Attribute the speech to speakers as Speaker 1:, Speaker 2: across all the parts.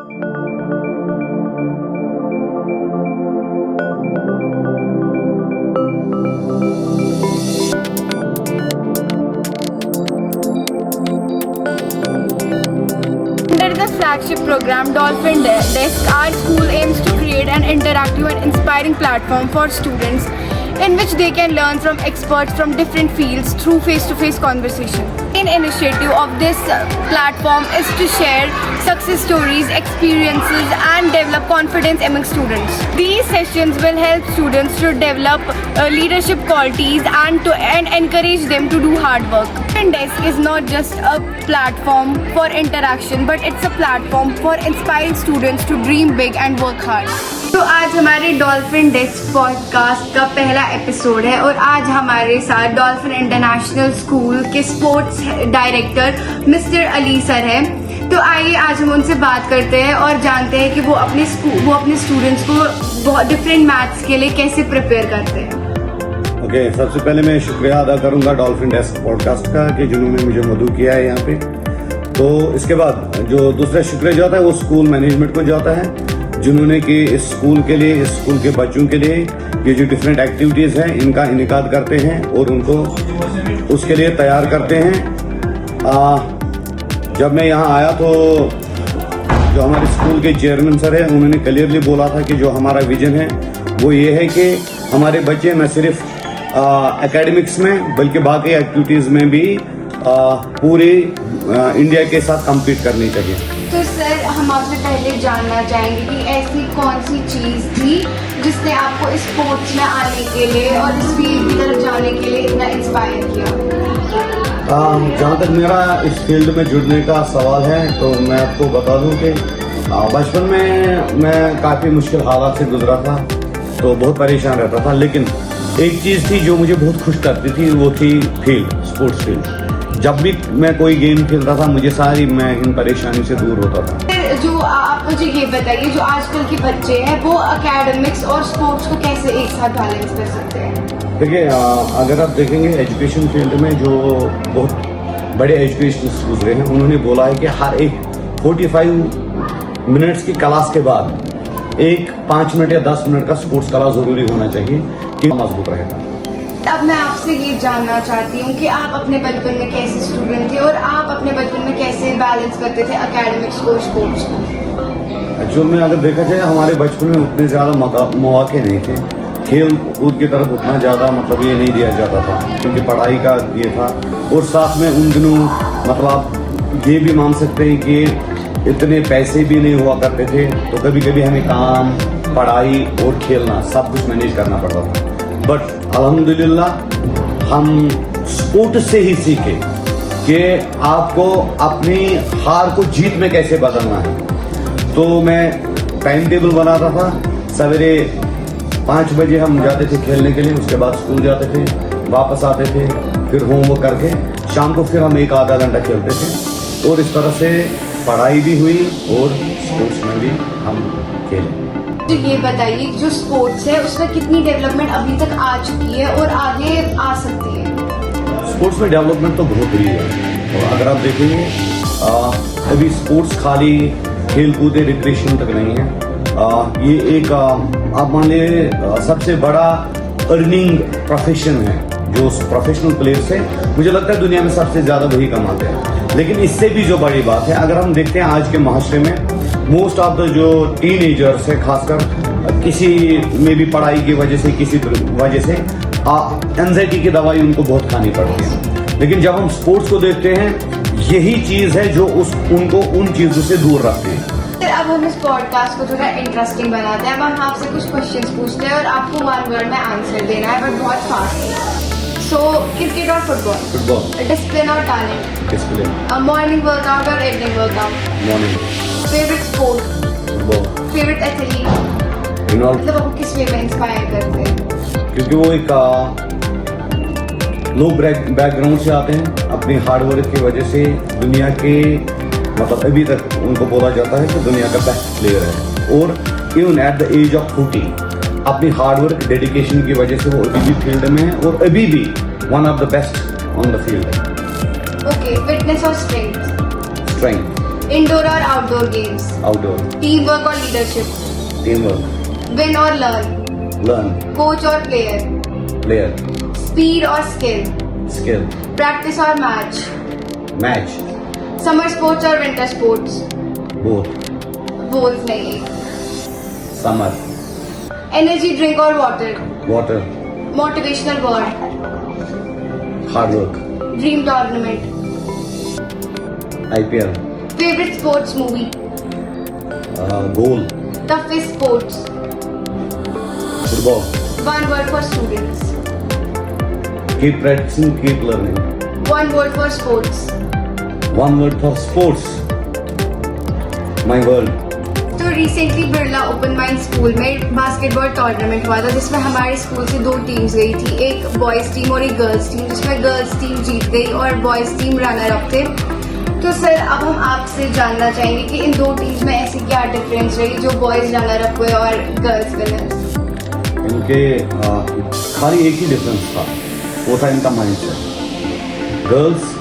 Speaker 1: Under the flagship program Dolphin Desk, our school aims to create an interactive and inspiring platform for students in which they can learn from experts from different fields through face-to-face conversation. The main initiative of this platform is to share success stories, experiences and develop confidence among students. These sessions will help students to develop leadership qualities and encourage them to do hard work. Dolphin Desk is not just a platform for interaction, but it's a platform for inspiring students to dream big and work hard. तो आज हमारे dolphin desk podcast का पहला episode है और आज हमारे साथ डॉल्फिन इंटरनेशनल स्कूल के sports director mister Ali sir हैं। तो आइए आज हम उनसे बात करते हैं और जानते हैं कि वो अपने स्टूडेंट्स को डिफरेंट मैथ्स के लिए कैसे प्रिपेयर करते हैं।
Speaker 2: ओके, सबसे पहले मैं शुक्रिया अदा करूंगा डॉल्फिन डेस्क पॉडकास्ट का कि जिन्होंने मुझे मदऊ किया है यहाँ पे। तो इसके बाद जो दूसरा शुक्रिया जाता है वो स्कूल मैनेजमेंट को जाता है जिन्होंने कि इस स्कूल के लिए, इस स्कूल के बच्चों के लिए ये जो डिफरेंट एक्टिविटीज़ हैं इनका इनेकाद करते हैं और उनको उसके लिए तैयार करते हैं। जब मैं यहाँ आया तो जो हमारे स्कूल के चेयरमैन सर हैं उन्होंने क्लियरली बोला था कि जो हमारा विजन है वो ये है कि हमारे बच्चे न सिर्फ एकेडमिक्स में बल्कि बाकी एक्टिविटीज़ में भी पूरे इंडिया के साथ कम्पीट करनी चाहिए।
Speaker 1: तो सर हम आपसे पहले जानना चाहेंगे कि ऐसी कौन सी चीज़ थी जिसने आपको इस स्पोर्ट्स में आने के लिए और इस फील्ड की तरफ जाने के लिए इतना इंस्पायर किया।
Speaker 2: जहाँ तक मेरा इस फील्ड में जुड़ने का सवाल है तो मैं आपको बता दूं कि बचपन में मैं काफ़ी मुश्किल हालात से गुजरा था, तो बहुत परेशान रहता था। लेकिन एक चीज़ थी जो मुझे बहुत खुश करती थी, वो थी फील्ड, स्पोर्ट्स फील्ड। जब भी मैं कोई गेम खेलता था मुझे मैं इन परेशानी से दूर होता था।
Speaker 1: जो आप मुझे ये बताइए, जो आजकल के बच्चे हैं वो एकेडमिक्स और स्पोर्ट्स को कैसे एक साथ बैलेंस कर सकते हैं?
Speaker 2: देखिए, अगर आप देखेंगे एजुकेशन फील्ड में जो बहुत बड़े एजुकेशनिस्ट गुजरे हैं उन्होंने बोला है कि हर एक 45 मिनट्स की क्लास के बाद एक 5 मिनट या 10 मिनट का स्पोर्ट्स क्लास ज़रूरी होना चाहिए कि मजबूत रहेगा।
Speaker 1: अब मैं आपसे ये जानना चाहती हूँ कि आप अपने बचपन में कैसे स्टूडेंट थे और आप अपने बचपन में कैसे बैलेंस करते थे एकेडमिक्स और स्पोर्ट्स को?
Speaker 2: एक्चुअल में अगर देखा जाए हमारे बचपन में उतने ज़्यादा मौके नहीं थे, खेल कूद की तरफ उतना ज़्यादा ये नहीं दिया जाता था क्योंकि पढ़ाई का ये था। और साथ में उन दिनों आप ये भी मान सकते हैं कि इतने पैसे भी नहीं हुआ करते थे, तो कभी कभी हमें काम, पढ़ाई और खेलना सब कुछ मैनेज करना पड़ता था। बट अल्हम्दुलिल्लाह हम स्पोर्ट से ही सीखे कि आपको अपनी हार को जीत में कैसे बदलना है। तो मैं टाइम टेबल बनाता था, सवेरे 5 बजे हम जाते थे खेलने के लिए, उसके बाद स्कूल जाते थे, वापस आते थे, फिर होमवर्क करके शाम को फिर हम 1-आधा घंटा खेलते थे और इस तरह से पढ़ाई भी हुई और स्पोर्ट्स में भी हम खेले।
Speaker 1: तो ये बताइए, जो स्पोर्ट्स है उसमें कितनी डेवलपमेंट अभी तक आ चुकी है और आगे आ सकती है?
Speaker 2: स्पोर्ट्स में डेवलपमेंट तो बहुत हुई है और अगर आप देखेंगे अभी स्पोर्ट्स खाली खेल कूद रिक्रिएशन तक नहीं है। ये एक आप मान लीजिए सबसे बड़ा अर्निंग प्रोफेशन है। जो प्रोफेशनल प्लेयर्स है मुझे लगता है दुनिया में सबसे ज़्यादा वही कमाते हैं। लेकिन इससे भी जो बड़ी बात है, अगर हम देखते हैं आज के माशरे में मोस्ट ऑफ द जो टीनेजर्स है, खासकर किसी में भी पढ़ाई की वजह से, किसी वजह से एंजाइटी की दवाई उनको बहुत खानी पड़ती है। लेकिन जब हम स्पोर्ट्स को देखते हैं यही चीज़ है जो उनको उन चीज़ों से दूर रखती है।
Speaker 1: अब हम इस पॉडकास्ट को थोड़ा इंटरेस्टिंग बनाते हैं। अब हम आपसे कुछ क्वेश्चंस पूछते हैं और आपको 1 वर्ड में आंसर देना है, बट बहुत फास्ट। सो क्रिकेट और फुटबॉल?
Speaker 2: फुटबॉल।
Speaker 1: डिसिप्लिन और टैलेंट?
Speaker 2: डिसिप्लिन।
Speaker 1: मॉर्निंग वर्कआउट और evening workout?
Speaker 2: Morning.
Speaker 1: Favourite sport?
Speaker 2: Football.
Speaker 1: Favourite athlete? मतलब आपको किस वे में इंस्पायर करते हैं?
Speaker 2: क्योंकि वो एक लो बैकग्राउंड से आते हैं, अपनी हार्डवर्क की वजह से दुनिया के अभी तक उनको बोला जाता है कि दुनिया का बेस्ट प्लेयर है। और even at the age of 40 अपनी हार्डवर्क, डेडिकेशन की वजह से वो अभी भी फील्ड में है और अभी भी one of the best on the field है।
Speaker 1: ओके, फिटनेस और strength?
Speaker 2: Strength.
Speaker 1: Indoor or outdoor games?
Speaker 2: Outdoor,
Speaker 1: Teamwork or leadership?
Speaker 2: Team work,
Speaker 1: Win or learn?
Speaker 2: Learn,
Speaker 1: Coach or player?
Speaker 2: Player,
Speaker 1: Speed or skill?
Speaker 2: Skill,
Speaker 1: Practice or match?
Speaker 2: Match,
Speaker 1: Summer sports or winter sports?
Speaker 2: Both,
Speaker 1: Both नहीं.
Speaker 2: Summer,
Speaker 1: Energy drink or water?
Speaker 2: Water,
Speaker 1: Motivational word?
Speaker 2: Hard work,
Speaker 1: Dream tournament?
Speaker 2: IPL,
Speaker 1: Favorite sports movie?
Speaker 2: Goal,
Speaker 1: Toughest sports?
Speaker 2: Football,
Speaker 1: One word for students?
Speaker 2: Keep practising, keep learning,
Speaker 1: One word for sports?
Speaker 2: One word for sports, my world.
Speaker 1: तो recently Birla open mind school में basketball tournament हुआ था जिसमें हमारे school से 2 teams गई थी, एक बॉयज टीम और एक गर्ल्स टीम, जिसमें गर्ल्स टीम जीत गई और बॉयज टीम रनर अप थे। तो सर अब हम आपसे जानना चाहेंगे कि इन 2 टीम्स में ऐसी क्या डिफरेंस रही जो बॉयज रनर अप हुए और गर्ल्स विनर?
Speaker 2: इनके खाली एक ही डिफरेंस था, वो था इनका माइंडसेट। गर्ल्स,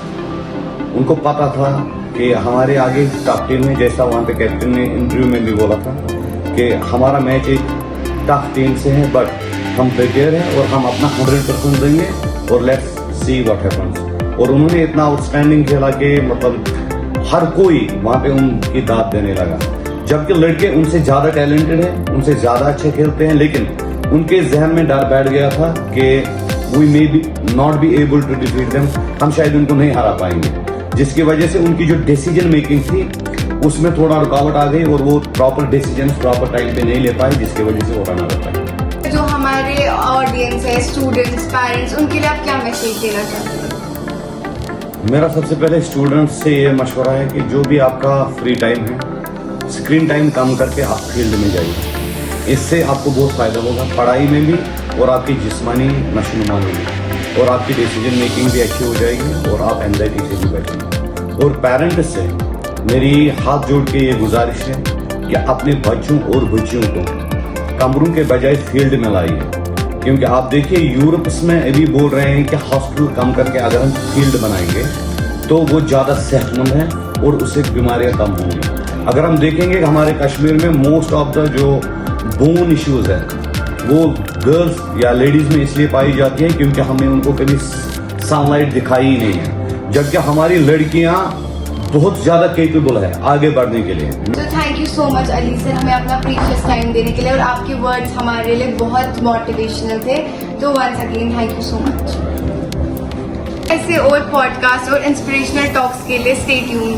Speaker 2: उनको पता था कि हमारे आगे टॉप टीम में, जैसा वहाँ पे कैप्टन ने इंटरव्यू में भी बोला था कि हमारा मैच एक टफ टीम से है, बट हम प्रिपेयर हैं और हम अपना 100% देंगे और लेट्स सी व्हाट हैपेंस। और उन्होंने इतना आउटस्टैंडिंग खेला कि मतलब हर कोई वहाँ पे उनकी दाद देने लगा। जबकि लड़के उनसे ज़्यादा टैलेंटेड हैं, उनसे ज़्यादा अच्छे खेलते हैं, लेकिन उनके जहन में डर बैठ गया था कि we may be not be able to defeat them, हम शायद उनको नहीं हरा पाएंगे, जिसकी वजह से उनकी जो डिसीजन मेकिंग थी उसमें थोड़ा रुकावट आ गई और वो प्रॉपर डिसीजन प्रॉपर टाइम पे नहीं ले पाए, जिसकी वजह से वो रन आउट पाए।
Speaker 1: जो हमारे ऑडियंस है, स्टूडेंट्स, पेरेंट्स, उनके लिए आप क्या मैसेज देना चाहते हैं?
Speaker 2: मेरा सबसे पहले स्टूडेंट्स से ये मशवरा है कि जो भी आपका फ्री टाइम है, स्क्रीन टाइम कम करके आप फील्ड में जाइए। इससे आपको बहुत फ़ायदा होगा पढ़ाई में भी और आपकी जिस्मानी नशोनुमा में भी, और आपकी डिसीजन मेकिंग भी अच्छी हो जाएगी और आप एंजाइटी से भी बचेंगे। और पेरेंट्स से मेरी हाथ जोड़ के ये गुजारिश है कि अपने बच्चों और बच्चियों को कमरों के बजाय फील्ड में लाइए, क्योंकि आप देखिए यूरोप में अभी बोल रहे हैं कि हॉस्पिटल कम करके अगर हम फील्ड बनाएंगे तो वो ज़्यादा सेहतमंद है और उससे बीमारियां कम होंगी। अगर हम देखेंगे कि हमारे कश्मीर में मोस्ट ऑफ द जो बोन इश्यूज है वो गर्ल्स या लेडीज में इसलिए पाई जाती है क्योंकि हमने उनको कभी सनलाइट दिखाई ही नहीं है, जबकि हमारी लड़कियां बहुत ज़्यादा केपेबल है आगे बढ़ने के लिए।
Speaker 1: तो thank you so much Ali sir, हमें अपना प्रीशियस टाइम देने के लिए, और आपके वर्ड्स हमारे लिए बहुत मोटिवेशनल थे। तो once again thank you so much. ऐसे और पॉडकास्ट और इंस्पिरेशनल टॉक्स के लिए स्टे ट्यून्ड।